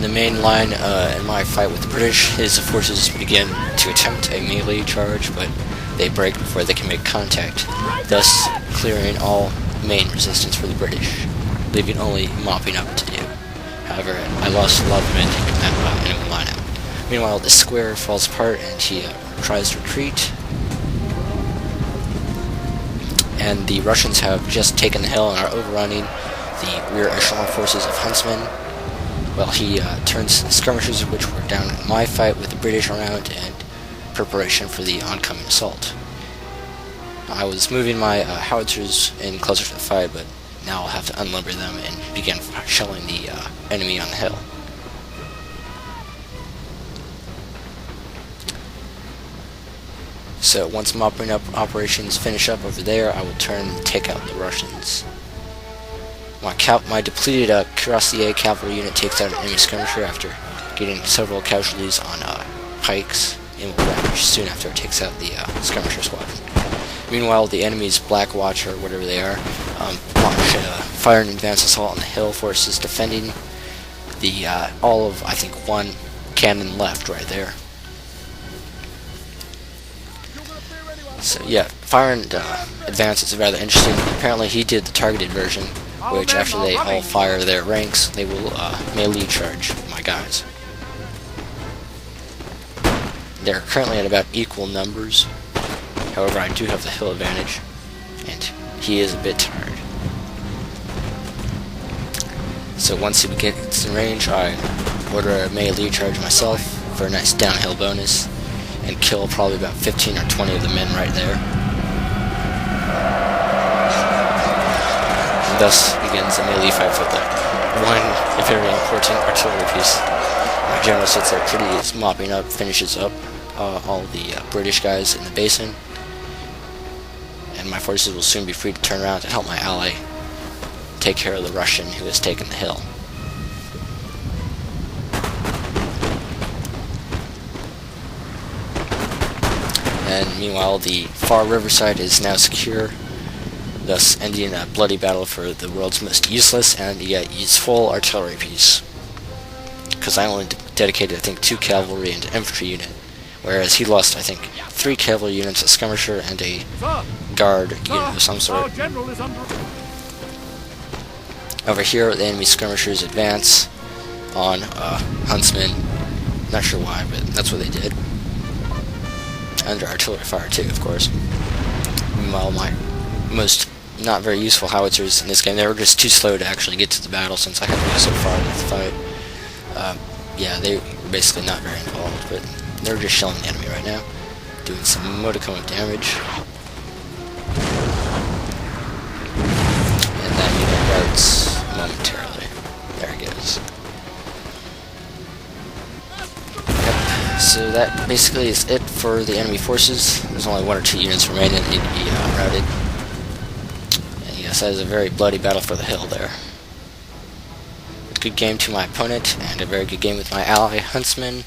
the main line in my fight with the British, his forces begin to attempt a melee charge, but they break before they can make contact, thus clearing all main resistance for the British, leaving only mopping up to do. However, I lost a lot of men in that enemy lineup. Meanwhile, the square falls apart and he tries to retreat. And the Russians have just taken the hill and are overrunning the rear echelon forces of Huntsman, while he turns skirmishers, which were down in my fight with the British, around in preparation for the oncoming assault. I was moving my howitzers in closer to the fight, but now I'll have to unlimber them and begin shelling the enemy on the hill. So once mopping up operations finish up over there, I will turn and take out the Russians. My depleted cuirassier cavalry unit takes out an enemy skirmisher after getting several casualties on pikes, and will vanish soon after it takes out the skirmisher squadron. Meanwhile, the enemy's Black Watch, or whatever they are, launch fire and advance assault on the hill forces, defending the all of, I think, one cannon left right there. So yeah, fire and advance is rather interesting. Apparently he did the targeted version, which after they all fire their ranks, they will melee charge my guys. They're currently at about equal numbers. However, I do have the hill advantage, and he is a bit tired. So once he gets in range, I order a melee charge myself for a nice downhill bonus, and kill probably about 15 or 20 of the men right there. And thus begins a melee fight for the one very important artillery piece. My general sits there pretty, is mopping up, finishes up all the British guys in the basin, and my forces will soon be free to turn around to help my ally take care of the Russian who has taken the hill. And meanwhile, the far riverside is now secure, thus ending a bloody battle for the world's most useless and yet useful artillery piece. Because I only dedicated, I think, 2 cavalry and an infantry unit, whereas he lost, I think, 3 cavalry units, a skirmisher, and a guard unit of some sort. Over here, the enemy skirmishers advance on Huntsman. Not sure why, but that's what they did. Under artillery fire too, of course. Meanwhile, my most not very useful howitzers in this game, they were just too slow to actually get to the battle since I had to go so far with the fight. Yeah, they were basically not very involved, but they're just shelling the enemy right now, doing some modicum of damage. And that unit routes momentarily. There it goes. So that basically is it for the enemy forces. There's only 1 or 2 units remaining that need to be routed. And yes, that is a very bloody battle for the hill there. A good game to my opponent, and a very good game with my ally, Huntsman.